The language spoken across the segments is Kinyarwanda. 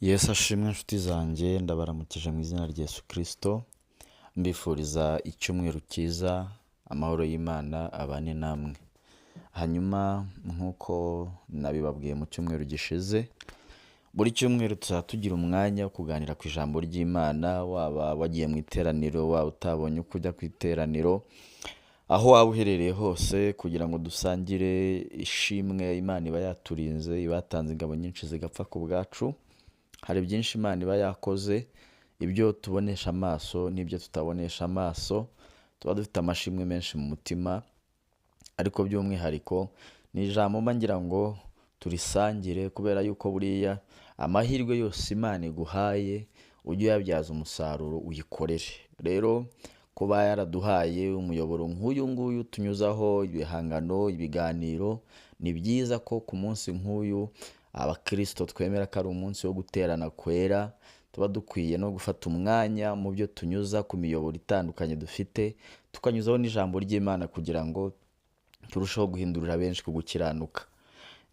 Yesu ashimwe inshuti zanjye, ndabaramukije mu izina rya Yesu Kristo, mbifuriza icyumweru cyiza, amahoro y'Imana abane namwe. Hanyuma nk'uko nabibabwiye mu cyumweru gishize, buri cyumweru tuzaba tugira umwanya wo kuganira ku ijambo ry'Imana, waba wagiye mu iteraniro, waba utabonye uko ujya ku iteraniro, aho waba uherereye hose, kugira ngo dusangire ishimwe Imana iba yaturinze, iba yatanze ingabo nyinshi zigapfa ku bwacu. Hari byinshi Imana iba yakoze, ibyo tubonesha amaso n'ibyo tutabonesha amaso, tuba dufite amashimwe menshi mu mutima, ariko by'umwihariko ni ijambo mba ngira ngo turisangire, kubera yuko buriya amahirwe yose Imana iguhaye ujye uyabyaza umusaruro uyikorere. Rero kuba yaraduhaye umuyoboro nk'uyu nguyu tunyuzaho ibihangano, ibiganiro, ni byiza ko ku munsi nk'uyu Abakristo twemera ko ari umunsi wo guterana kwera, tuba dukwiye no gufata umwanya mu byo tunyuza ku miyoboro itandukanye dufite, tukanyuzaho n'ijambo ry'Imana kugira ngo turusheho guhindurira benshi ku gukiranuka.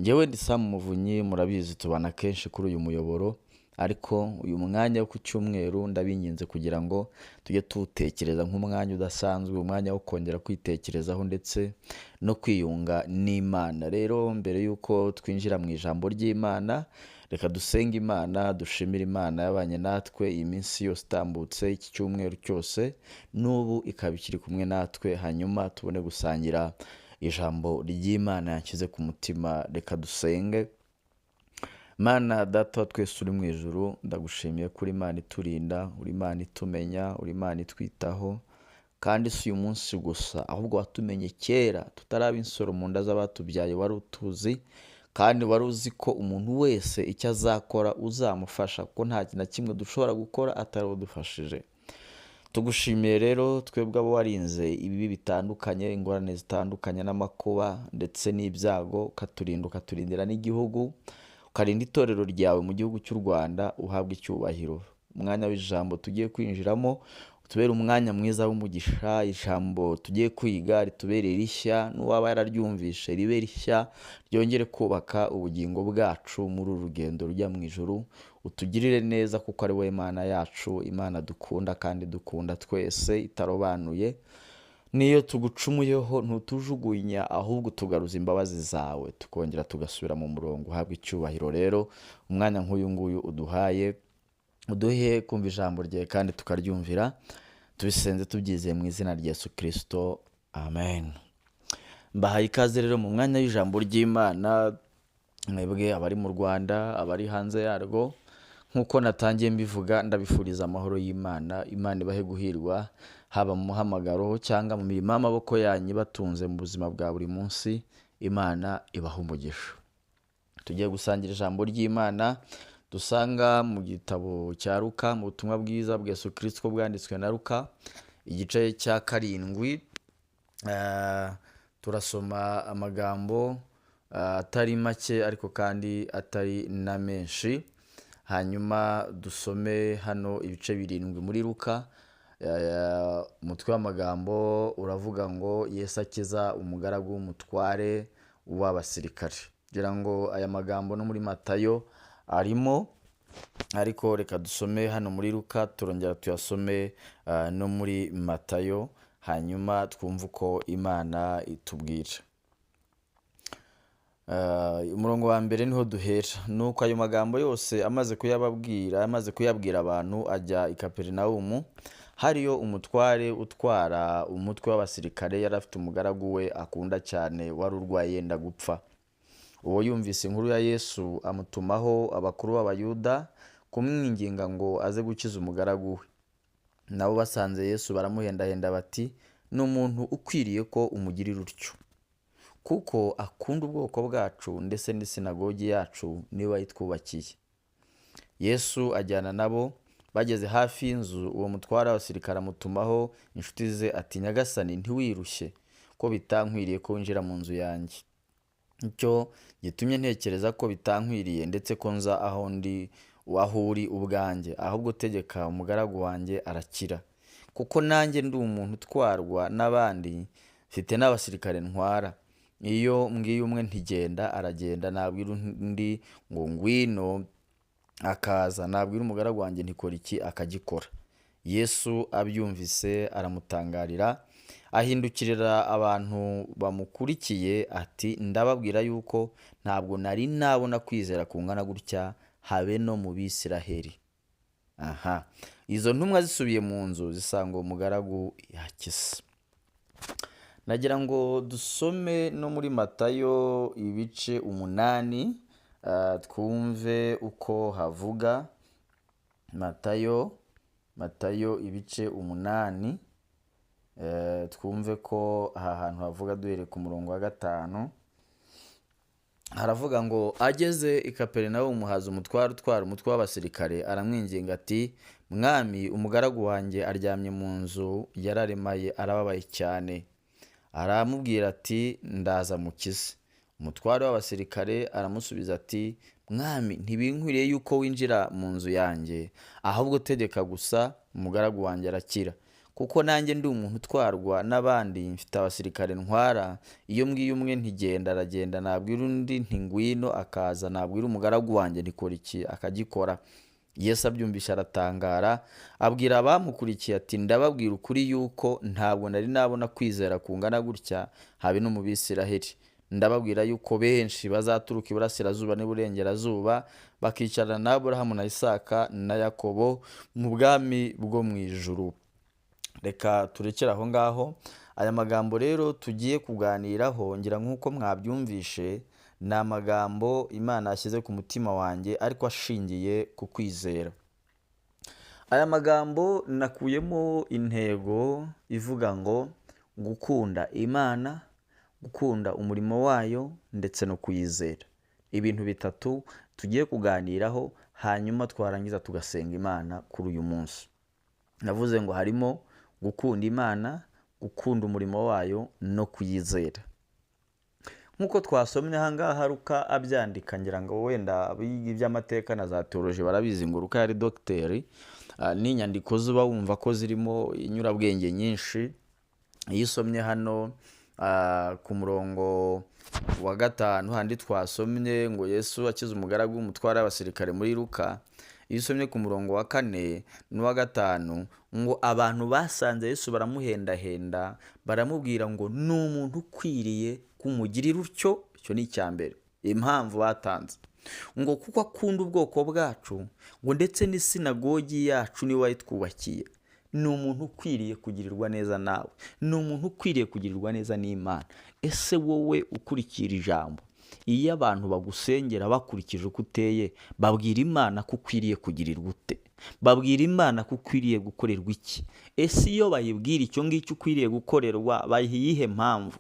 Njyewe ndi Sam Muvunyi, murabizi tubana kenshi kuri uyu muyoboro, ariko uyu mwanya wo ku cyumweru ndabinginze kugira ngo tujye tuwutekereza nk'umwanya udasanzwe, umwanya wo kongera kwitekerezaho ndetse no kwiyunga n'Imana. Rero mbere y'uko twinjira mu ijambo ry'Imana, reka dusenge Imana, dushimire Imana yabanye natwe iyi minsi yose itambutse, iki cyumweru cyose, n'ubu ikaba ikiri kumwe natwe, hanyuma tubone gusangira ijambo ry'Imana yanshyize ku mutima. Reka dusenge. Mana Data wa twese uri mu ijuru, ndagushimiye kuri Imana iturinda, uri Imana itumenya, uri Imana itwitaho, kandi si uyu munsi gusa, ahubwo watumenye kera tutaraba insoro mu nda z'abatubyaye, wari utuzi, kandi wari uzi ko umuntu wese icyo azakora uzamufasha, kuko nta kintu na kimwe dushobora gukora atari udufashije. Tugushimiye rero twebwe abo warinze ibibi bitandukanye, ingorane zitandukanye n'amakuba ndetse n'ibyago, ukaturinda ukaturindira n'igihugu, ukarinda itorero ryawe mu gihugu cy'u Rwanda, uhabwa icyubahiro. Umwanya w'ijambo tugiye kwinjiramo utubere umwanya mwiza w'umugisha, ijambo tugiye kwiga ritubere rishya, n'uwaba yararyumvishe ribe rishya, ryongere kubaka ubugingo bwacu muri uru rugendo rujya mu ijuru. Utugirire neza kuko ari wowe Mana yacu, Imana dukunda kandi dukunda twese itarobanuye. Niyo tugucumuyeho ntutujugunya, ahubwo tugaruza imbabazi zawe, tukongera tugasubira mu murongo. Uhabwa icyubahiro rero, umwanya nk'uyu nguyu uduhaye, uduhe kumva ijambo ryawe kandi tukaryumvira, tubisenze tubyizeye mu izina rya Yesu Kristo, amen. Mbahaye ikaze rero mu mwanya w'ijambo ry'Imana, mwebwe abari mu Rwanda, abari hanze yarwo. Nk'uko natangiye mbivuga, ndabifuriza amahoro y'Imana, Imana ibahe guhirwa, haba mu muhamagaro cyangwa mu mirimo y'amaboko yanyu ibatunze mu buzima bwa buri munsi, Imana ibahe umugisha. Tugiye gusangira ijambo ry'Imana dusanga mu gitabo cya Luka, mu butumwa bwiza bwa Yesu Kristo bwanditswe na Luka, igice cya 7. Turasoma amagambo atari make ariko kandi atari na menshi. Hanyuma dusome hano ibice 7 muri Luka. Umutwe w'amagambo uravuga ngo Yesu akiza umugaragu w'umutware w'abasirikare. Kugira ngo aya magambo no muri Matayo arimo, ariko reka dusome hano muri Luka, turongera tuyasome no muri Matayo, hanyuma twumve uko Imana itubwira. Umurongo wa mbere niho duhera. Nuko ayo magambo yose amaze kuyabwira abantu, ajya i Kaperinawumu. Hariyo umutware utwara umutwe w'abasirikare, yari afite umugaragu we akunda cyane wari urwaye yenda gupfa. Uwo yumvise inkuru ya Yesu amutumaho abakuru b'Abayuda kumwinginga ngo aze gukiza umugaragu we. Nabo basanze Yesu baramuhendahenda bati, ni umuntu ukwiriye ko umugirira utyo, kuko akunda ubwoko bwacu ndetse n'isinagogi yacu niwe yitwubakiye. Yesu ajyana nabo. Bageze hafi y'inzu, uwo mutware w'abasirikare amutumaho inshuti ze ati, Nyagasani, ntiwirushye ko bitankwiriye ko winjira mu nzu yanjye. Icyo gitumye ntekereza ko bitankwiriye ndetse ko nza aho uri ubwanjye, ahubwo tegeka umugaragu wanjye arakira. Kuko nanjye ndi umuntu utwarwa n'abandi, mfite n'abasirikare ntwara. Iyo mbwiye umwe ntigenda aragenda, nabwira undi ngo ngwino akaza, nabwira umugaragu wanjye ntikora iki akagikora. Yesu abyumvise aramutangarira, ahindukirira abantu bamukurikiye ati, ndababwira yuko ntabwo nari nabona kwizera kungana gutya habe no mu Bisiraheli. Izo ntumwa zisubiye mu nzu zisanga uwo mugaragu yakize. Nagira ngo dusome no muri Matayo ibice 8, twumve uko havuga. Matayo ibice 8, twumve ko aha hantu havuga duhere ku murongo wa 5. Haravuga ngo, ageze i Kaperinawumu haza umutware utwara umutwe w'abasirikare, aramwinginga ati, mwami, umugaragu wanjye aryamye mu nzu yararemaye arababaye cyane. Aramubwira ati, ndaza mukize. Umutware w'abasirikare aramusubiza ati, mwami, ntibinkwiriye yuko winjira mu nzu yanjye, ahubwo tegeka gusa, umugaragu wanjye arakira. Kuko nanjye ndi umuntu utwarwa n'abandi, mfite abasirikare ntwara. Iyo mbwiye umwe ntigenda aragenda, nabwira undi nti ngwino akaza, nabwira umugaragu wanjye ntikora iki akagikora. Yesu abyumvishe aratangara, abwira abamukurikiye ati, ndababwira ukuri yuko ntabwo nari nabona kwizera kungana gutya habe no mu Bisiraheli. Ndababwira yuko benshi bazaturuka iburasirazuba n'iburengerazuba bakicarana na Aburahamu na Isaka na Yakobo mu bwami bwo mu ijuru. Reka turekere aho ngaho. Aya magambo rero tugiye kuganiraho, ngira nk'uko mwabyumvishe, ni amagambo Imana yashyize ku mutima wanjye ariko ashingiye ku kwizera. Aya magambo nakuyemo intego ivuga ngo gukunda Imana, gukunda umurimo wayo ndetse no kuyizera. Ibintu bitatu tugiye kuganiraho, hanyuma twarangiza tugasenga Imana kuri uyu munsi. Navuze ngo harimo gukunda Imana, gukunda umurimo wayo no kuyizera. Nk'uko twasomye aha ngaha Luka abyandika, ngira ngo wenda abiga iby'amateka na za teoloji barabizi ngo Luka yari dogiteri, n'inyandiko zuba wumva ko zirimo inyurabwenge nyinshi. Iyo usomye hano ku murongo wa 5 handi twasomye ngo Yesu akize umugaragu w'umutware w'abasirikare muri Luka, iyo usomye ku murongo wa 4 n'uwa 5 ngo abantu basanze Yesu baramuhendahenda, baramubwira ngo ni umuntu ukwiriye kumugirira utyo. Icyo ni icyambere, impamvu batanze ngo kuko akunda ubwoko bwacu, ngo ndetse n'isinagogi yacu niwe wayitwubakiye. Ni umuntu ukwiriye kugirirwa neza nawe, ni umuntu ukwiriye kugirirwa neza n'Imana. Ese wowe ukurikira ijambo, iyo abantu bagusengera bakurikije uko uteye, babwira Imana ko ukwiriye kugirirwa ute? Babwira Imana ko ukwiriye gukorerwa iki? Ese iyo bayibwira icyo ngicyo ukwiriye gukorerwa, bayiha iyihe mpamvu?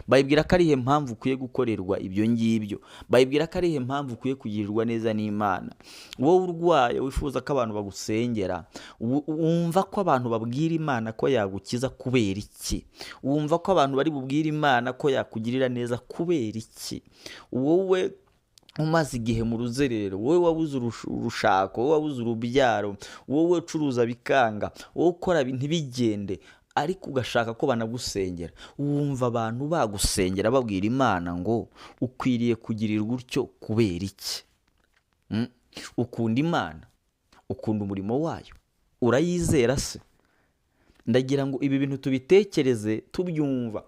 Bayibwira ko ari iyihe mpamvu ukwiye gukorerwa ibyo ngibyo? Bayibwira ko ari iyihe mpamvu ukwiye kugirirwa neza n'Imana? Wowe urwaye wifuza ko abantu bagusengera, wumva ko abantu babwira Imana ko yagukiza kubera iki? Wumva ko abantu bari bubwire Imana ko yakugirira neza kubera iki? Wowe umaze igihe mu ruzerero, wowe wabuze urushako, wowe wabuze urubyaro, wowe ucuruza bikanga, wowe ukora ntibigende, ariko ugashaka ko banagusengera, wumva abantu bagusengera babwira Imana ngo ukwiriye kugirirwa utyo kubera iki? Ukunda Imana, ukunda umurimo wayo, urayizera se? Ndagira ngo ibi bintu tubitekereze tubyumva.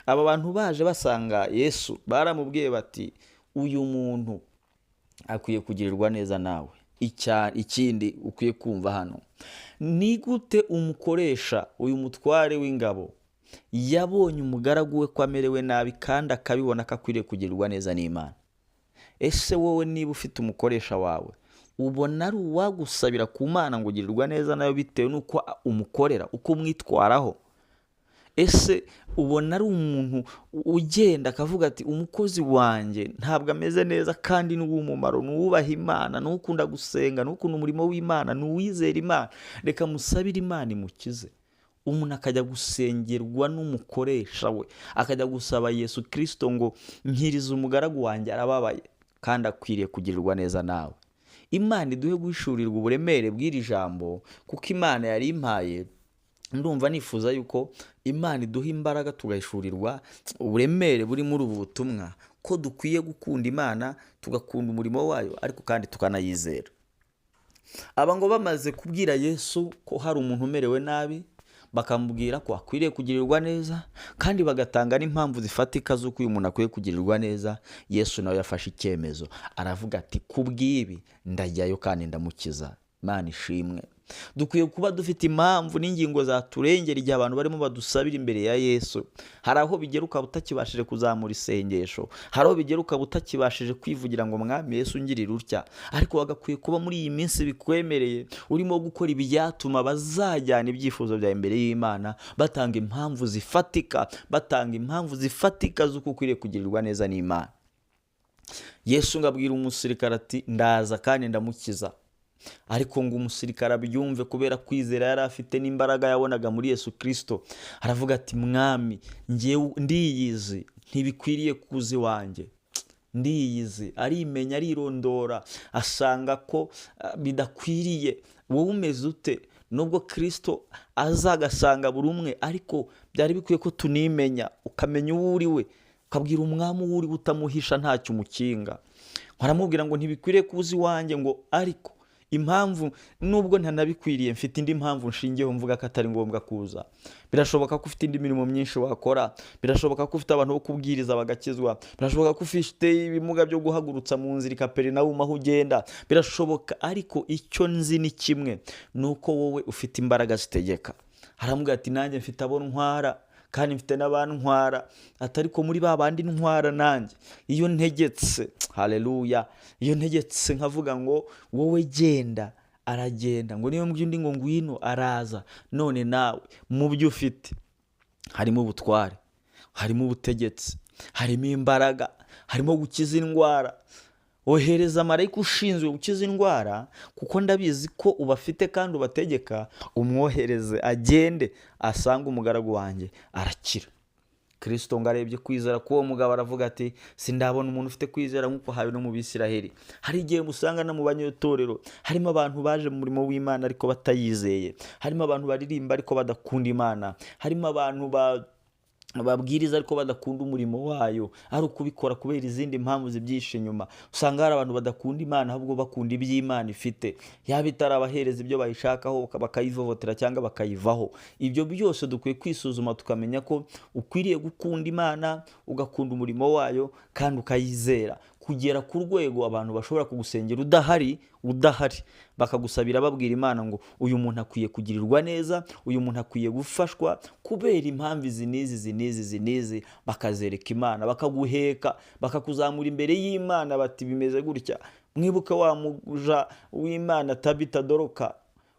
Aba bantu baje basanga Yesu, baramubwiye bati, uyu muntu akwiye kugirirwa neza nawe. Ikindi ukwiye kumva hano, ni gute umukoresha, uyu mutware w'ingabo, yabonye umugaragu we ko amerewe nabi kandi akabibona ko akwiriye kugirirwa neza n'Imana? Ese wowe niba ufite umukoresha wawe, ubona ari uwagusabira ku Mana ngo ugirirwa neza nayo bitewe n'uko umukorera, uko umwitwaraho? Ese ubona ari umuntu ugenda akavuga ati, umukozi wanjye ntabwo ameze neza kandi ni uw'umumaro, ni uwubaha Imana, ni ukunda gusenga, ni ukunda umurimo w'Imana, ni uwizera Imana, reka musabire Imana imukize? Umuntu akajya gusengerwa n'umukoresha we, akajya gusaba Yesu Kristo ngo nkiriza umugaragu wanjye arababaye kandi akwiriye kugirirwa neza nawe. Imana iduhe guhishurirwa uburemere bw'iri jambo, kuko Imana yari impaye. Ndumva nifuza yuko Imana iduha imbaraga tugahishurirwa uburemere buri muri ubu butumwa, ko dukwiye gukunda Imana, tugakunda umurimo wayo, ariko kandi tukanayizera. aba ngo bamaze kubwira Yesu ko hari umuntu umerewe nabi, bakamubwira ko akwiriye kugirirwa neza, kandi bagatanga n'impamvu zifatika z'uko uyu muntu akwiye kugirirwa neza. Yesu nawe yafashe icyemezo, aravuga ati kubw'ibi ndajyayo kandi ndamukiza. Imana ishimwe. Dukwiye kuba dufite impamvu n'ingingo zaturengera igihe abantu barimo badusabira imbere ya Yesu. Hari aho bigera ukaba utakibashije kuzamura isengesho, hari aho bigera ukaba utakibashije kwivugira ngo mwami Yesu ngirira utya, ariko wagakwiye kuba muri iyi minsi bikwemereye urimo gukora ibyatuma bazajyana ibyifuzo byawe imbere y'Imana, batanga impamvu zifatika z'uko ukwiriye kugirirwa neza n'Imana. Yesu ngo abwira umusirikare ati ndaza kandi ndamukiza. Ariko ngo umusirikare abyumve kubera kwizera yari afite n'imbaraga yabonaga muri Yesu Kristo, aravuga ati mwami njyewe ndiyizi ntibikwiriye kuza iwanjye, ndiyizi. Arimenya, arirondora, asanga ko bidakwiriye. Wowe umeze ute? Nubwo Kristo azagasanga buri umwe, ariko byari bikwiye ko tunimenya, ukamenya uwo uri we, ukabwira umwami uwo uri we utamuhisha ntacyo umukinga. Aramubwira ngo ntibikwiriye kuza iwanjye, ngo ariko impamvu nubwo ntanabikwiriye mfite indi mpamvu nshingiyeho mvuga ko atari ngombwa kuza. Birashoboka ko ufite indi mirimo myinshi wakora, birashoboka ko ufite abantu bo kubwiriza bagakizwa, birashoboka ko ufite ibimuga byo guhagurutsa mu nzira i Kaperinawumu aho ugenda, birashoboka. Ariko icyo nzi ni kimwe, ni uko wowe ufite imbaraga zitegeka. Aramubwira ati nanjye mfite abo ntwara kandi mfite n'abantwara, atari ko muri ba bandi ntwara nanjye iyo ntegetse, haleluya, iyo ntegetse nkavuga ngo wowe genda, aragenda, ngo niyo mbwiye undi ngo ngwino araza. None nawe mu byo ufite harimo ubutware, harimo ubutegetsi, harimo imbaraga, harimo gukiza indwara. Ohereza marayika ushinzwe gukiza indwara, kuko ndabizi ko ubafite kandi ubategeka. Umwohereze agende asanga umugaragu wanjye arakira. Kristo ngo arebye kwizera k'uwo mugabo aravuga ati sindabona umuntu ufite kwizera nk'uko hawe no mu Bisiraheli. Hari igihe musanga no mu banyotorero harimo abantu baje mu murimo w'Imana ariko batayizeye, harimo abantu baririmba ariko badakunda Imana, harimo abantu babwiriza ariko badakunda umurimo wayo, ari ukubikora kubera izindi mpamvu zibyishe inyuma. Usanga hari abantu badakunda Imana ahubwo bakunda iby'Imana ifite, yaba itarabahereza ibyo bayishakaho bakayivovotera cyangwa bakayivaho. Ibyo byose dukwiye kwisuzuma tukamenya ko ukwiriye gukunda Imana, ugakunda umurimo wayo kandi ukayizera, kugera ku rwego abantu bashobora kugusengera udahari, bakagusabira babwira Imana ngo uyu muntu akwiye kugirirwa neza, uyu muntu akwiye gufashwa kubera impamvu izi n'izi, bakazereka Imana, bakaguheka, bakakuzamura imbere y'Imana bati bimeze gutya. Mwibuke wa muja w'Imana Tabita Doroka,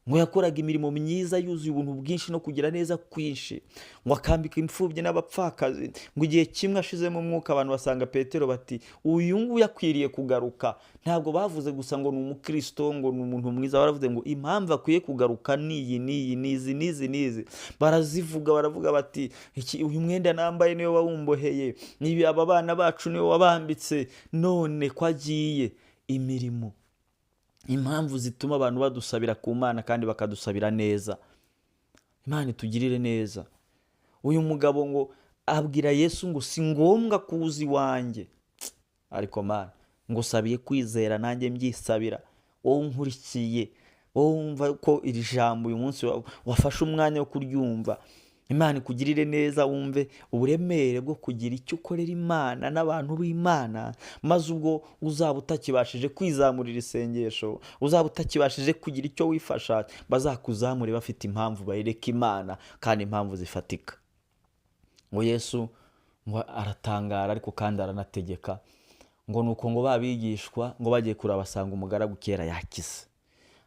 ngo yakoraga imirimo myiza yuzuye ubuntu bwinshi no kugira neza kwinshi, ngo akambika imfubyi n'abapfakazi. Ngo igihe kimwe ashizemo umwuka abantu basanga Petero bati uyu nguyu akwiriye kugaruka. Ntabwo bavuze gusa ngo ni umukristo, ngo ni umuntu mwiza, baravuze ngo impamvu akwiye kugaruka nizi. Barazivuga, baravuga bati uyu mwenda nambaye niwe wawumboheye, nibi aba bana bacu niwe wabambitse, none ko agiye. Imirimo, impamvu zituma abantu badusabira ku Mana kandi bakadusabira neza. Imana itugirire neza. Uyu mugabo ngo abwira Yesu ngo si ngombwa kuza iwanjye, ariko Mana ngo sabiye kwizera nanjye mbyisabira. Wowe unkurikiye, wowe wumva ko iri jambo uyu munsi wafashe umwanya wo kuryumva, Imana ikugirire neza, wumve uburemere bwo kugira icyo ukorera Imana n'abantu b'Imana, maze ubwo uzaba utakibashije kwizamurira isengesho, uzaba utakibashije kugira icyo wifasha, bazakuzamure bafite impamvu bayireka Imana kandi impamvu zifatika. Ngo Yesu ngo aratangara ariko kandi aranategeka, ngo nuko ngo babigishwa ngo bagiye kurabasanga umugaragu kera yakize.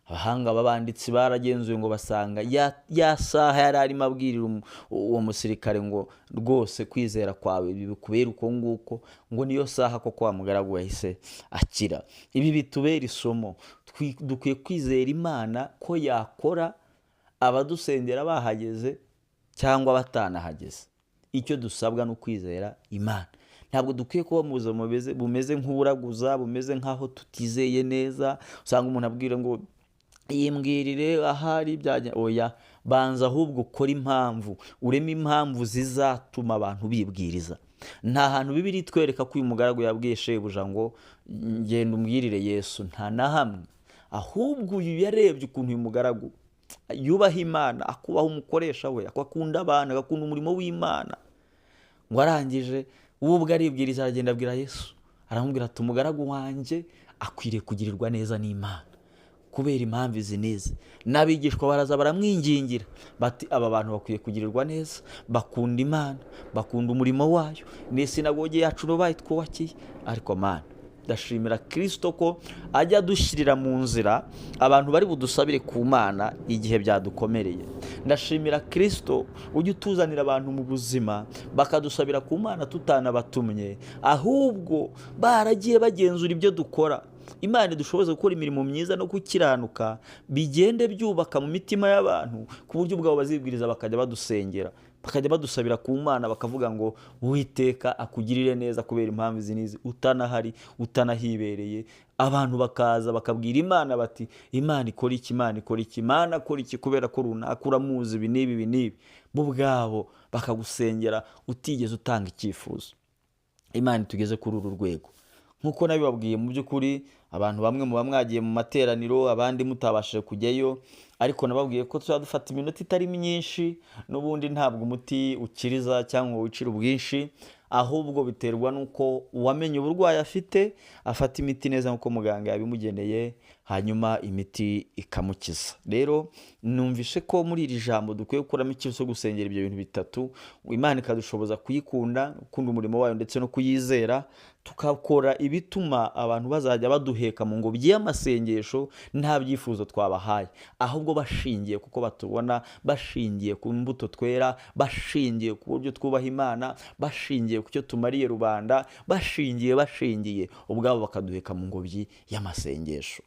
Abahanga babanditsi baragenzuye ngo basanga ya saha yari arimo abwirira uwo musirikare ngo rwose kwizera kwawe bikubera uko nguko, ngo niyo saha ko kwa mugaragu yahise akira. Ibi bitubera isomo, dukwiye kwizera Imana ko yakora abadusengera bahageze cyangwa batanahageze. Icyo dusabwa no kwizera Imana. Ntabwo dukwiye kuba mu buzima bumeze nk'uburaguza, bumeze nk'aho tutizeye neza. Usanga umuntu abwira ngo yimbwirire ahari byajya, oya, banza ahubwo ukora impamvu, ureme impamvu zizatuma abantu bibwiriza. Nta hantu Bibiliya itwereka ko uyu mugaragu yabwiye shebuja ngo ngenda umbwirire Yesu, nta na hamwe. ahubwo uyu yarebye ukuntu uyu mugaragu yubaha Imana, akubaha umukoresha we, akakunda abantu, agakunda umurimo w'Imana, ngo arangije we ubwo aribwiriza aragenda abwira Yesu, aramubwira ati umugaragu wanjye akwiriye kugirirwa neza n'Imana kubera impamvu izi n'izi. N'abigishwa baraza baramwingingira bati aba bantu bakwiye kugirirwa neza, bakunda Imana, bakunda umurimo wayo, n'isinagogi yacu rubaye twubakiye. Ariko Mana, ndashimira Kristo ko ajya dushyirira mu nzira abantu bari budusabire ku Mana igihe byadukomereye. Ndashimira Kristo ujya utuzanira abantu mu buzima bakadusabira ku Mana tutanabatumye, ahubwo baragiye bagenzura ibyo dukora. Imana idushoboza gukora imirimo myiza no gukiranuka, bigende byubaka mu mitima y'abantu ku buryo ubwabo bazibwiriza bakajya badusengera, bakajya badusabira ku Mana, bakavuga ngo Uwiteka akugirire neza kubera impamvu izi n'izi, utanahari, utanahibereye. Abantu bakaza bakabwira Imana bati Imana ikora iki, Imana ikora iki, Imana akora iki kubera ko runaka uramuzi ibi n'ibi ibi n'ibi. Bo ubwabo bakagusengera utigeze utanga icyifuzo. Imana itugeze kuri uru rwego. Nk'uko nabibabwiye, mu by'ukuri abantu bamwe muba mwagiye mu materaniro, abandi mutabashije kujyayo, ariko nababwiye ko tuzaba dufata iminota itari myinshi, n'ubundi ntabwo umuti ukiriza cyangwa wicira ubwinshi, ahubwo biterwa n'uko uwamenye uburwayi afite afata imiti neza nk'uko muganga yabimugeneye, hanyuma imiti ikamukiza. Rero numvishe ko muri iri jambo dukwiye gukuramo ikintu cyo gusengera ibyo bintu bitatu, Imana ikadushoboza kuyikunda, gukunda umurimo wayo ndetse no kuyizera, tukakora ibituma abantu bazajya baduheka mu ngobyi y'amasengesho nta byifuzo twabahaye, ahubwo bashingiye kuko batubona, bashingiye ku mbuto twera, bashingiye ku buryo twubaha Imana, bashingiye ku cyo tumariye rubanda, bashingiye ubwabo bakaduheka mu ngobyi y'amasengesho.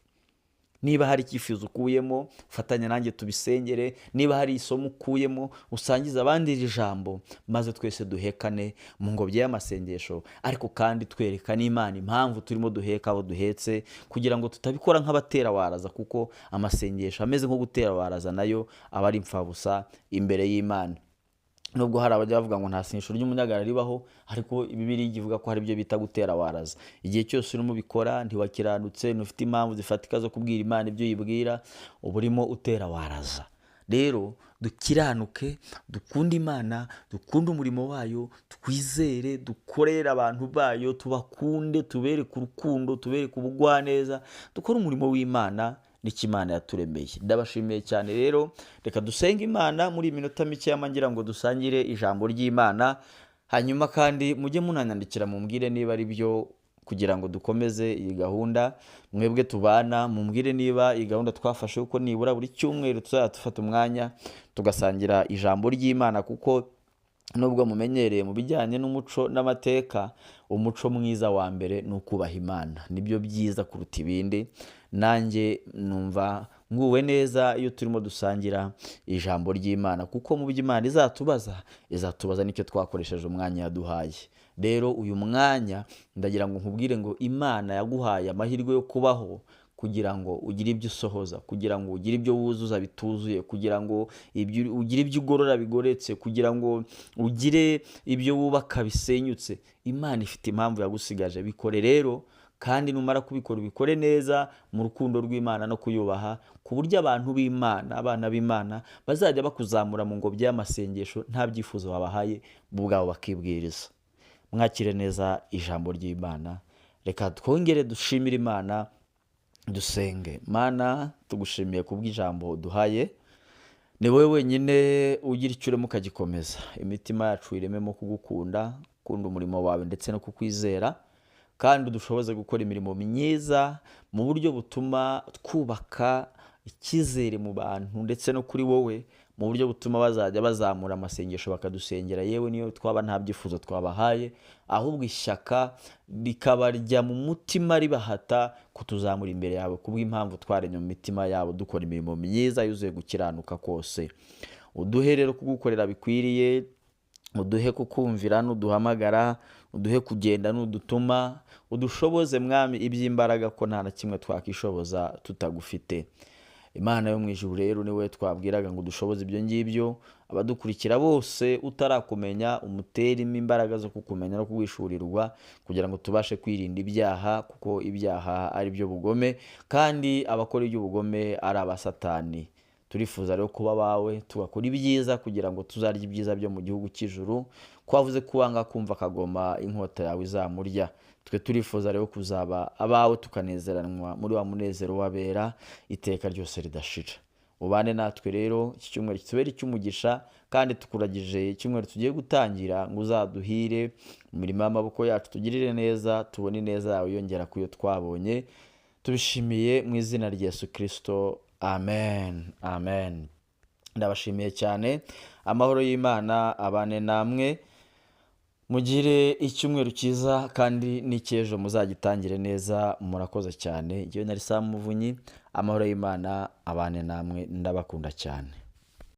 Niba hari icyifuzo ukuyemo, ufatanya nanjye tubisengere. Niba hari isomo ukuyemo, usangiza abandi iri jambo, maze twese duhekane mu ngobyi y'amasengesho, ariko kandi twereka n'Imana impamvu turimo duheka abo duhetse, kugira ngo tutabikora nk'abatera waraza, kuko amasengesho ameze nko gutera waraza nayo aba ari impfabusa imbere y'Imana. Nubwo hari abajya bavuga ngo nta sengesho ry'umunyagara ribaho, ariko Bibiliya ivuga ko hari ibyo bita gutera waraza. Igihe cyose urimo ubikora ntiwakiranutse, ntufite impamvu zifatika zo kubwira Imana ibyo uyibwira, uba urimo utera waraza. Rero dukiranuke, dukunde Imana, dukunde umurimo wayo, twizere, dukorere abantu bayo, tubakunde, tubereke urukundo, tubereke ubugwaneza, dukore umurimo w'Imana n'icyo Imana yaturemeye. Ndabashimiye cyane. Rero reka dusenge Imana muri iminota mike ngira ngo dusangire ijambo ry'Imana, hanyuma kandi mujye munanyandikira mumbwire niba ari byo, kugira ngo dukomeze iyi gahunda. Mwebwe tubana mumbwire niba iyi gahunda twafashe uko nibura buri cyumweru tuzajya dufata umwanya tugasangira ijambo ry'Imana, kuko nubwo mumenyereye mu bijyanye n'umuco n'amateka, umuco mwiza wa mbere ni ukubaha Imana. Nibyo byiza kuruta ibindi. Nanjye numva nguwe neza iyo turimo dusangira ijambo ry'Imana, kuko mu byo Imana izatubaza nicyo twakoresheje umwanya yaduhaye. Rero uyu mwanya ndagira ngo nkubwire ngo Imana yaguhaye amahirwe yo kubaho kugira ngo ugire ibyo usohoza, kugira ngo ugire ibyo wuzuza bituzuye, kugira ngo ugire ibyo ugorora bigoretse, kugira ngo ugire ibyo wubaka bisenyutse. Imana ifite impamvu yagusigaje. Bikore rero, kandi numara kubikora ubikore neza mu rukundo rw'Imana no kuyubaha, ku buryo abantu b'Imana, abana b'Imana bazajya bakuzamura mu ngobyi y'amasengesho nta byifuzo babahaye, bo ubwabo bakibwiriza. Mwakire neza ijambo ry'Imana. Reka twongere dushimire Imana, dusenge. Mana, tugushimiye kubw'ijambo duhaye. Ni wowe wenyine ugira icyo urema ukagikomeza. Imitima yacu irememo kugukunda, gukunda umurimo wawe ndetse no kukwizera, kandi udushoboze gukora imirimo myiza mu buryo butuma twubaka icyizere mu bantu ndetse no kuri wowe, mu buryo butuma bazajya bazamura amasengesho bakadusengera, yewe niyo twaba nta byifuzo twabahaye, ahubwo ishyaka rikabarya mu mutima ribahata kutuzamura imbere yawe kubw'impamvu twaremye mu mitima yabo dukora imirimo myiza yuzuye gukiranuka kose. Uduhe rero kugukorera bikwiriye, uduhe kukumvira nuduhamagara, uduhe kugenda nudutuma, udushoboze Mwami iby'imbaraga, ko nta na kimwe twakishoboza tutagufite. Imana yo mu ijuru rero niwe twabwiraga ngo dushoboze ibyo ngibyo. Abadukurikira bose utarakumenya umuteremo imbaraga zo kukumenya no kugwishurirwa kugira ngo tubashe kwirinda ibyaha, kuko ibyaha ari byo bugome kandi abakora iby'ubugome ari abasatani. Turifuza rero kuba bawe tugakora ibyiza kugira ngo tuzarye ibyiza byo mu gihugu cy'ijuru. Kwavuze ko wanga kumva akagoma inkota yawe izamurya. Twe turifuza rero kuzaba abawe tukanezeranwa muri wa munezero w'abera iteka ryose ridashira. Ubane natwe rero iki cyumweru kitubere icy'umugisha, kandi tukuragije icyumweru tugiye gutangira ngo uzaduhire mu mirimo y'amaboko yacu, tugirire neza, tubone ineza yawe yongera ku yo twabonye. Tubishimiye mu izina rya Yesu Kristo, amen, amen. Ndabashimiye cyane, amahoro y'Imana abane namwe. Mugire icyumweru cyiza kandi n'icyejo muzagitangire neza. Murakoze cyane. Njyewe nari Sam Muvunyi, amahoro y'Imana abane namwe, ndabakunda cyane.